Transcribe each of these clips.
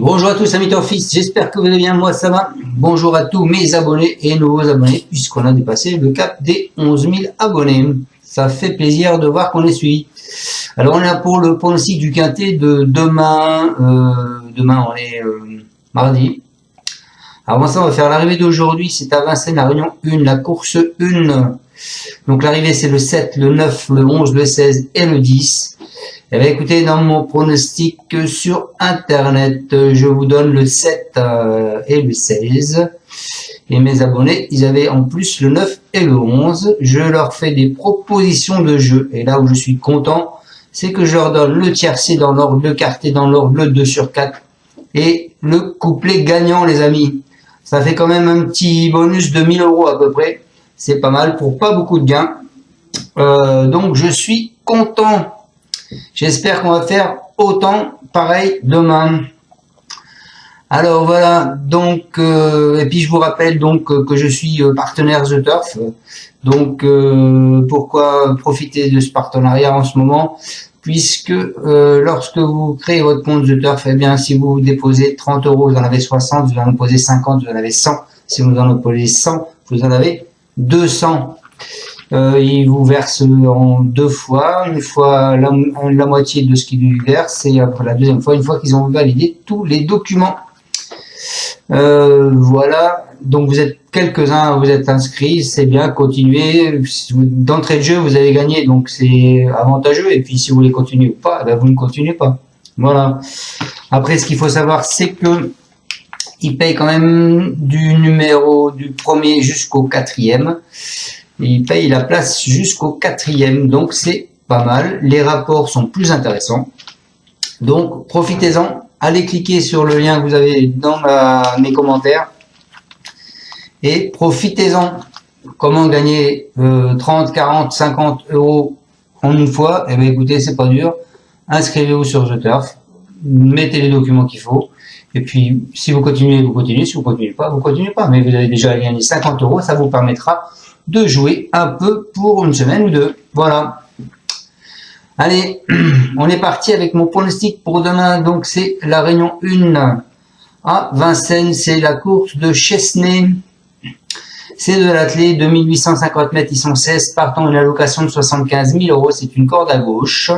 Bonjour à tous amis Turfistes, j'espère que vous allez bien, moi ça va. Bonjour à tous mes abonnés et nouveaux abonnés, puisqu'on a dépassé le cap des 11 000 abonnés. Ça fait plaisir de voir qu'on est suivi. Alors on est là pour le pronostic du quintet de demain. Demain on est mardi. Avant ça on va faire l'arrivée d'aujourd'hui, c'est à Vincennes, la réunion 1, la course 1. Donc l'arrivée c'est le 7, le 9, le 11, le 16 et le 10. Eh bien, écoutez, dans mon pronostic sur Internet, je vous donne le 7 et le 16. Et mes abonnés, ils avaient en plus le 9 et le 11. Je leur fais des propositions de jeu. Et là où je suis content, c'est que je leur donne le tiercé dans l'ordre, le quartet dans l'ordre, le 2 sur 4 et le couplet gagnant, les amis. Ça fait quand même un petit bonus de 1000 € à peu près. C'est pas mal pour pas beaucoup de gains. Donc, je suis content. J'espère qu'on va faire autant pareil demain. Alors voilà, donc et puis je vous rappelle donc que je suis partenaire The Turf. Donc pourquoi profiter de ce partenariat en ce moment, puisque lorsque vous créez votre compte The Turf, eh bien si vous déposez 30 €, vous en avez 60, vous en déposez 50, vous en avez 100. Si vous en déposez 100, vous en avez 200. Il vous verse en 2 fois, une fois la moitié de ce qu'il lui verse, et après la deuxième fois, une fois qu'ils ont validé tous les documents. Voilà, donc vous êtes quelques-uns, vous êtes inscrits, c'est bien, continuez. D'entrée de jeu, vous avez gagné, donc c'est avantageux, et puis si vous voulez continuer ou pas, ben vous ne continuez pas. Voilà. Après, ce qu'il faut savoir, c'est que il paye quand même du numéro du premier jusqu'au 4e. Il paye la place jusqu'au 4e, donc c'est pas mal. Les rapports sont plus intéressants. Donc profitez-en. Allez cliquer sur le lien que vous avez dans mes commentaires. Et profitez-en. Comment gagner 30, 40, 50 € en une fois? Eh bien écoutez, c'est pas dur. Inscrivez-vous sur The Turf. Mettez les documents qu'il faut. Et puis si vous continuez, vous continuez. Si vous continuez pas, vous continuez pas. Mais vous avez déjà gagné 50 €. Ça vous permettra de jouer un peu pour une semaine ou deux. Voilà. Allez, on est parti avec mon pronostic pour demain. Donc c'est la réunion 1 à Vincennes. C'est la course de Chesnay. C'est de l'athlé, 2850 mètres, ils sont 16, partant une allocation de 75 000 €. C'est une corde à gauche.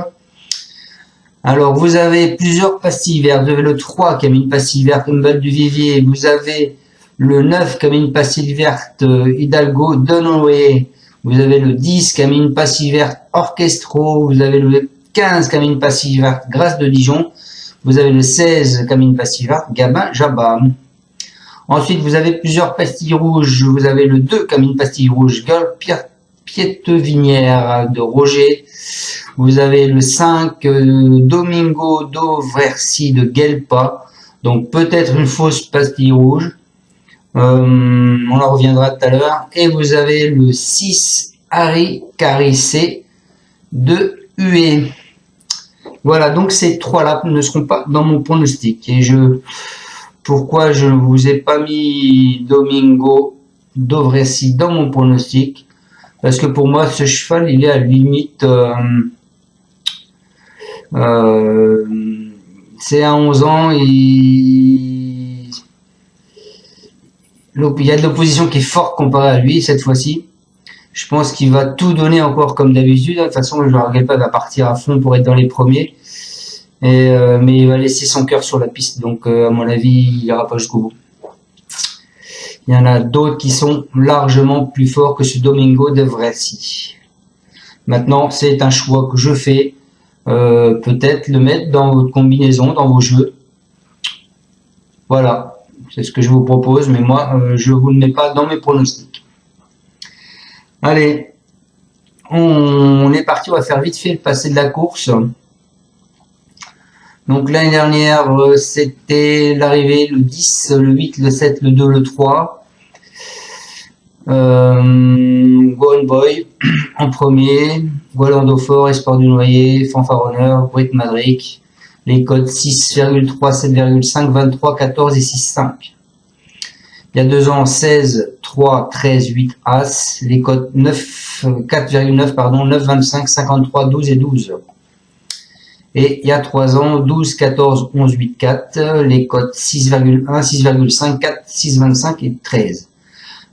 Alors vous avez plusieurs pastilles vertes. Vous avez le 3 qui a mis une pastille verte, une balle du Vivier. Vous avez le 9 qui a mis une pastille verte, Hidalgo Dunaway. Vous avez le 10 qui a mis une pastille verte, Orchestro. Vous avez le 15 qui a mis une pastille verte, Grâce de Dijon. Vous avez le 16 qui a mis une pastille verte, Gabin Jabba. Ensuite, vous avez plusieurs pastilles rouges. Vous avez le 2 qui a mis une pastille rouge, Gueule Pietevinière de Roger. Vous avez le 5, Domingo Dovrecy de Guelpa. Donc peut-être une fausse pastille rouge. On en reviendra tout à l'heure. Et vous avez le 6, Harry Carissé de Hué. Voilà, donc ces trois-là ne seront pas dans mon pronostic. Et pourquoi je ne vous ai pas mis Domingo Dovrecy dans mon pronostic? Parce que pour moi, ce cheval, il est à limite... c'est à 11 ans, il y a de l'opposition qui est forte comparée à lui cette fois-ci. Je pense qu'il va tout donner encore comme d'habitude. De toute façon, je ne regrette pas, il va partir à fond pour être dans les premiers. Mais il va laisser son cœur sur la piste. Donc, à mon avis, il n'ira pas jusqu'au bout. Il y en a d'autres qui sont largement plus forts que ce Domingo Dovrecy. Maintenant, c'est un choix que je fais. Peut-être le mettre dans votre combinaison, dans vos jeux. Voilà. C'est ce que je vous propose, mais moi, je vous le mets pas dans mes pronostics. Allez, on est parti, on va faire vite fait le passé de la course. Donc l'année dernière, c'était l'arrivée, le 10, le 8, le 7, le 2, le 3. Gone Boy en premier, Golando Fort, Espoir du Noyer, Fanfaronneur, Brit Madric. Les codes 6,3, 7,5, 23, 14 et 6,5. Il y a 2 ans, 16, 3, 13, 8, As. Les codes 4,9, 9, 25, 53, 12 et 12. Et il y a 3 ans, 12, 14, 11, 8, 4, les cotes 6,1, 6,5, 4, 6,25 et 13.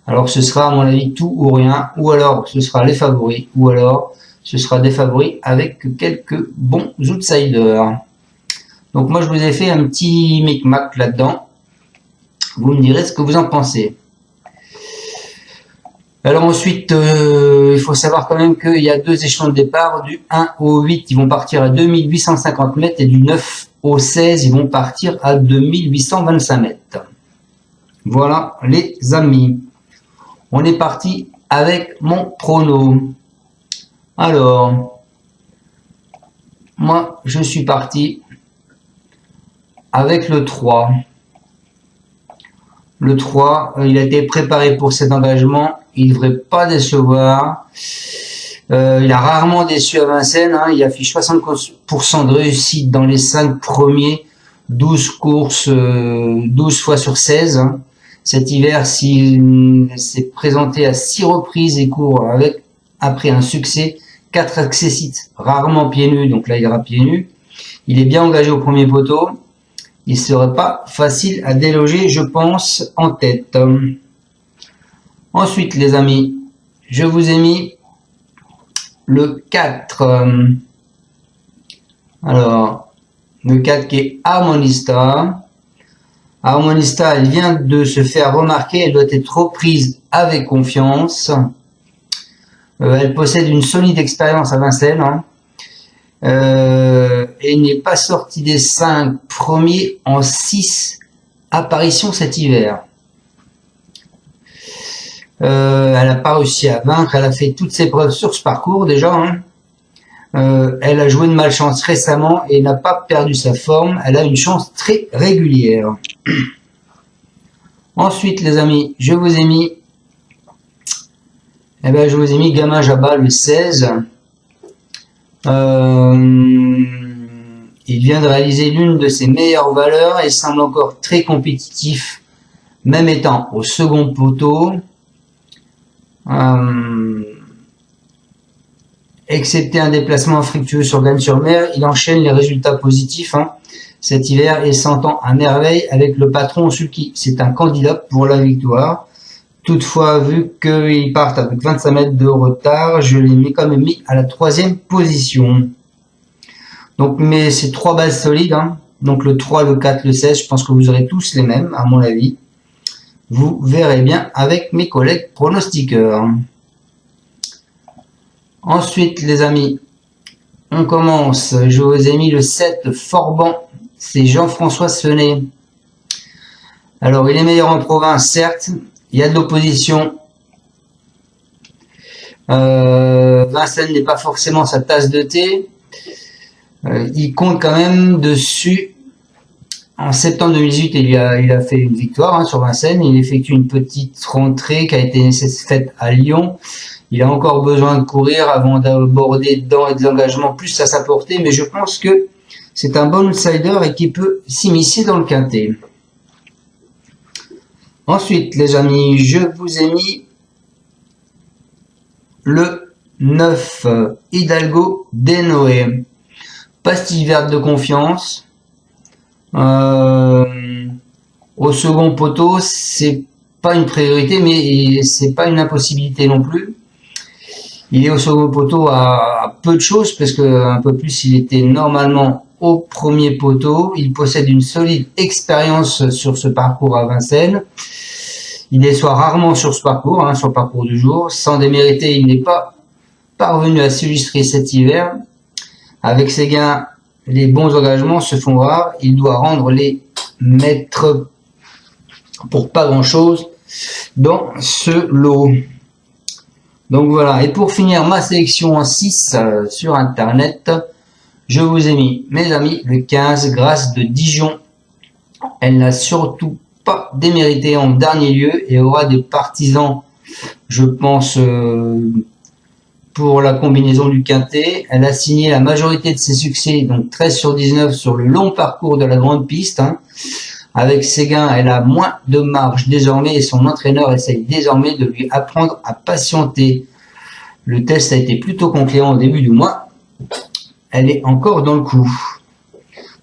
Alors ce sera à mon avis tout ou rien, ou alors ce sera les favoris, ou alors ce sera des favoris avec quelques bons outsiders. Donc moi je vous ai fait un petit micmac là-dedans. Vous me direz ce que vous en pensez. Alors ensuite, il faut savoir quand même qu'il y a 2 échelons de départ. Du 1 au 8, ils vont partir à 2850 mètres et du 9 au 16, ils vont partir à 2825 mètres. Voilà les amis. On est parti avec mon prono. Alors, moi je suis parti avec le 3. Le 3, il a été préparé pour cet engagement. Il ne devrait pas décevoir. Il a rarement déçu à Vincennes. Il affiche 60% de réussite dans les 5 premiers. 12 courses, 12 fois sur 16. Cet hiver, s'il s'est présenté à 6 reprises et court avec, après un succès, 4 accessites, rarement pieds nus. Donc là, il ira pieds nus. Il est bien engagé au premier poteau. Il serait pas facile à déloger, je pense, en tête. Ensuite, les amis, je vous ai mis le 4. Alors, le 4 qui est Harmonista. Harmonista, elle vient de se faire remarquer, elle doit être reprise avec confiance. Elle possède une solide expérience à Vincennes. Et n'est pas sortie des 5 premiers en 6 apparitions cet hiver. Elle n'a pas réussi à vaincre, elle a fait toutes ses preuves sur ce parcours déjà. Elle a joué de malchance récemment et n'a pas perdu sa forme, elle a une chance très régulière. Ensuite les amis, je vous ai mis Gamin Jabba le 16. Il vient de réaliser l'une de ses meilleures valeurs et semble encore très compétitif, même étant au second poteau. Excepté un déplacement fructueux sur Gannes-sur-Mer, il enchaîne les résultats positifs cet hiver et s'entend à merveille avec le patron Sulky. C'est un candidat pour la victoire. Toutefois, vu qu'ils partent avec 25 mètres de retard, je l'ai quand même mis à la 3e position. Donc, mais c'est 3 bases solides. Donc le 3, le 4, le 16, je pense que vous aurez tous les mêmes, à mon avis. Vous verrez bien avec mes collègues pronostiqueurs. Ensuite, les amis, on commence. Je vous ai mis le 7, Forban. C'est Jean-François Senet. Alors, il est meilleur en province, certes. Il y a de l'opposition. Vincennes n'est pas forcément sa tasse de thé. Il compte quand même dessus. En septembre 2018, il a fait une victoire sur Vincennes. Il effectue une petite rentrée qui a été faite à Lyon. Il a encore besoin de courir avant d'aborder dans des engagements plus à sa portée. Mais je pense que c'est un bon outsider et qui peut s'immiscer dans le quintet. Ensuite, les amis, je vous ai mis le 9, Hidalgo Denoé. Pastille verte de confiance. Au second poteau, c'est pas une priorité, mais c'est pas une impossibilité non plus. Il est au second poteau à peu de choses, parce que un peu plus, il était normalement au premier poteau. Il possède une solide expérience sur ce parcours à Vincennes. Il déçoit rarement sur ce parcours, sur le parcours du jour. Sans démériter, il n'est pas parvenu à s'illustrer cet hiver. Avec ses gains, les bons engagements se font rares. Il doit rendre les maîtres pour pas grand-chose dans ce lot. Donc voilà. Et pour finir ma sélection en 6 sur Internet, je vous ai mis, mes amis, le 15, Grâce de Dijon. Elle n'a surtout pas démérité en dernier lieu et aura des partisans, je pense, pour la combinaison du quintet. Elle a signé la majorité de ses succès, donc 13 sur 19 sur le long parcours de la grande piste. Avec ses gains, elle a moins de marge désormais et son entraîneur essaye désormais de lui apprendre à patienter. Le test a été plutôt concluant au début du mois. Elle est encore dans le coup.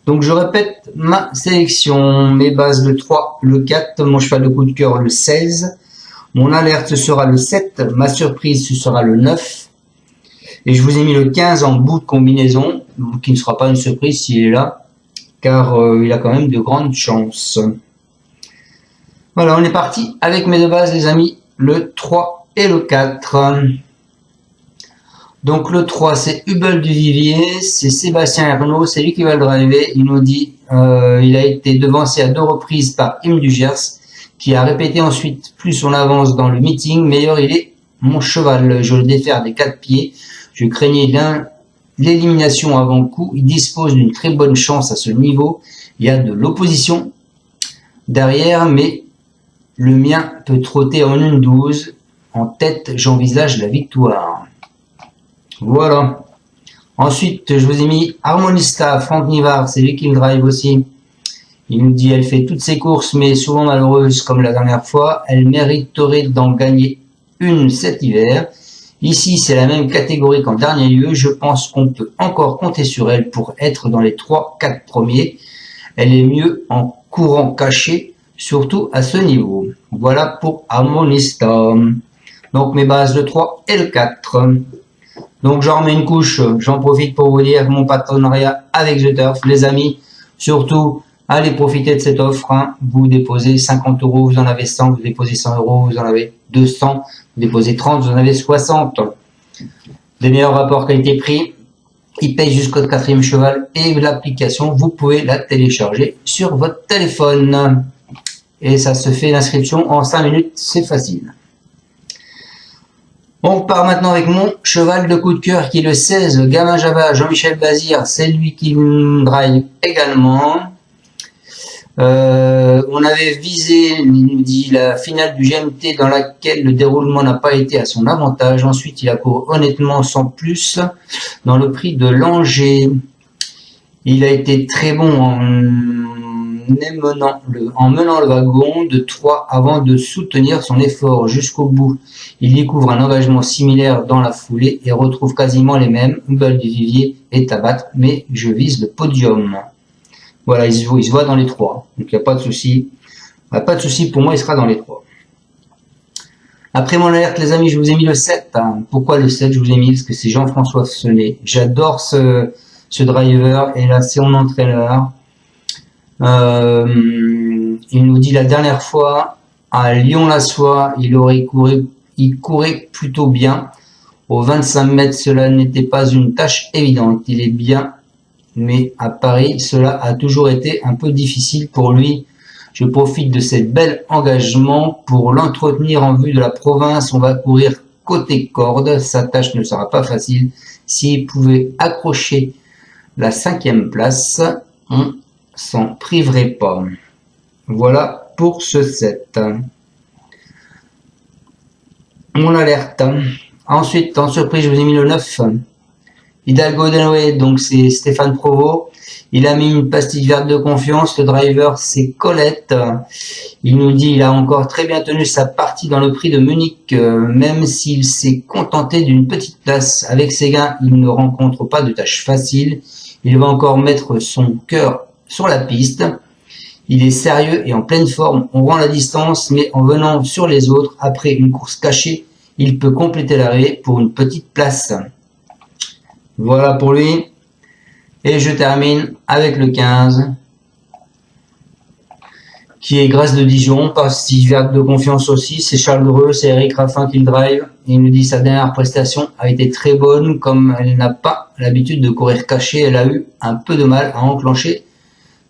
Donc je répète ma sélection, mes bases le 3, le 4, mon cheval de coup de cœur le 16, mon alerte ce sera le 7, ma surprise ce sera le 9, et je vous ai mis le 15 en bout de combinaison, qui ne sera pas une surprise s'il est là, car il a quand même de grandes chances. Voilà, on est parti avec mes deux bases les amis, le 3 et le 4. Donc le 3 c'est Hubble du Vivier, c'est Sébastien Ernaud, c'est lui qui va le driver. Il nous dit il a été devancé à 2 reprises par Im du Gers, qui a répété ensuite plus on avance dans le meeting, meilleur il est mon cheval. Je le défère des 4 pieds. Je craignais l'élimination avant coup. Il dispose d'une très bonne chance à ce niveau. Il y a de l'opposition derrière, mais le mien peut trotter en 1-12. En tête, j'envisage la victoire. Voilà. Ensuite, je vous ai mis Harmonista, Franck Nivard, c'est lui qui le drive aussi. Il nous dit, elle fait toutes ses courses, mais souvent malheureuse comme la dernière fois. Elle mériterait d'en gagner une cet hiver. Ici, c'est la même catégorie qu'en dernier lieu. Je pense qu'on peut encore compter sur elle pour être dans les 3-4 premiers. Elle est mieux en courant caché, surtout à ce niveau. Voilà pour Harmonista. Donc mes bases, le 3 et le 4. Donc j'en remets une couche, j'en profite pour vous dire mon partenariat avec The Turf. Les amis, surtout, allez profiter de cette offre. Hein. Vous déposez 50 €, vous en avez 100, vous déposez 100 €, vous en avez 200, vous déposez 30, vous en avez 60. Des meilleurs rapports qualité-prix. Il paye jusqu'au 4e cheval et l'application, vous pouvez la télécharger sur votre téléphone. Et ça se fait l'inscription en 5 minutes, c'est facile. On part maintenant avec mon cheval de coup de cœur qui est le 16, Gamin Java, Jean-Michel Bazir, c'est lui qui me drive également. On avait visé, il nous dit, la finale du GMT dans laquelle le déroulement n'a pas été à son avantage. Ensuite, il a couru honnêtement sans plus dans le prix de Langeais. Il a été très bon en menant le wagon de 3 avant de soutenir son effort jusqu'au bout. Il découvre un engagement similaire dans la foulée et retrouve quasiment les mêmes. Hubble du Vivier est à battre, mais je vise le podium. Voilà, il se voit dans les 3. Donc il n'y a pas de souci. Pas de souci pour moi, il sera dans les 3. Après mon alerte, les amis, je vous ai mis le 7. Pourquoi le 7? Je vous ai mis parce que c'est Jean-François Sonnet. J'adore ce driver et là c'est mon entraîneur. Il nous dit la dernière fois à Lyon-la-Soie, il courait plutôt bien. Au 25 mètres, cela n'était pas une tâche évidente. Il est bien, mais à Paris, cela a toujours été un peu difficile pour lui. Je profite de cet bel engagement pour l'entretenir en vue de la province. On va courir côté corde. Sa tâche ne sera pas facile. S'il pouvait accrocher la 5e place, on s'en priverait pas. Voilà pour ce 7. Mon alerte. Ensuite, en surprise, je vous ai mis le 9. Hidalgo de Noé, donc c'est Stéphane Provost. Il a mis une pastille verte de confiance. Le driver, c'est Colette. Il nous dit il a encore très bien tenu sa partie dans le prix de Munich, même s'il s'est contenté d'une petite place. Avec ses gains, il ne rencontre pas de tâche facile. Il va encore mettre son cœur sur la piste. Il est sérieux et en pleine forme. On rend la distance, mais en venant sur les autres, après une course cachée, il peut compléter l'arrêt pour une petite place. Voilà pour lui. Et je termine avec le 15, qui est Grâce de Dijon, pastille verte de confiance aussi. C'est Charles Dreux, c'est Eric Raffin qui le drive. Il nous dit sa dernière prestation a été très bonne. Comme elle n'a pas l'habitude de courir caché, elle a eu un peu de mal à enclencher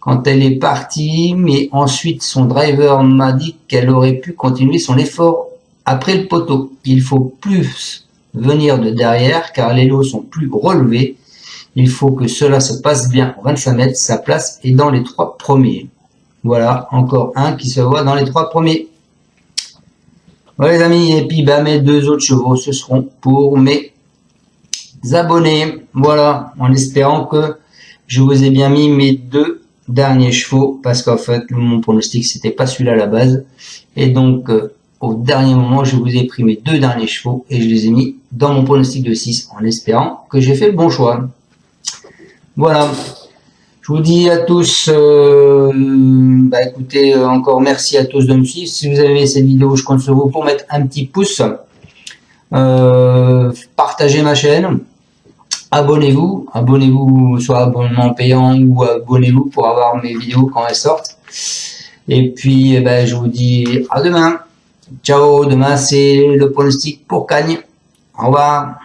quand elle est partie, mais ensuite son driver m'a dit qu'elle aurait pu continuer son effort après le poteau. Il faut plus venir de derrière car les lots sont plus relevés. Il faut que cela se passe bien en 25 mètres. Sa place est dans les 3 premiers. Voilà, encore un qui se voit dans les 3 premiers. Voilà les amis, et puis mes 2 autres chevaux, ce seront pour mes abonnés. Voilà, en espérant que je vous ai bien mis mes 2 derniers chevaux, parce qu'en fait, mon pronostic, c'était pas celui-là à la base. Et donc, au dernier moment, je vous ai pris mes 2 derniers chevaux et je les ai mis dans mon pronostic de 6 en espérant que j'ai fait le bon choix. Voilà. Je Je vous dis à tous, écoutez, encore merci à tous de me suivre. Si vous avez aimé cette vidéo, je compte sur vous pour mettre un petit pouce, partagez ma chaîne, abonnez-vous, soit abonnement payant ou abonnez-vous pour avoir mes vidéos quand elles sortent. Et puis, je vous dis à demain. Ciao, demain c'est le pronostic pour Cagnes. Au revoir.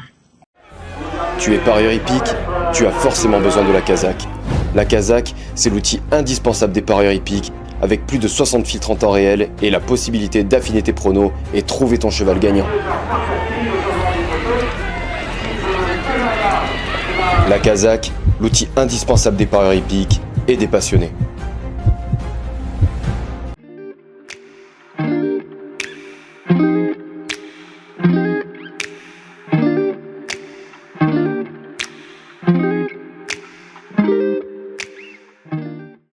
Tu es parieur hippique, tu as forcément besoin de la Kazakh. La Kazakh, c'est l'outil indispensable des parieurs hippiques, avec plus de 60 filtres en temps réel et la possibilité d'affiner tes pronos et trouver ton cheval gagnant. La Kazakh, l'outil indispensable des parieurs hippiques et des passionnés.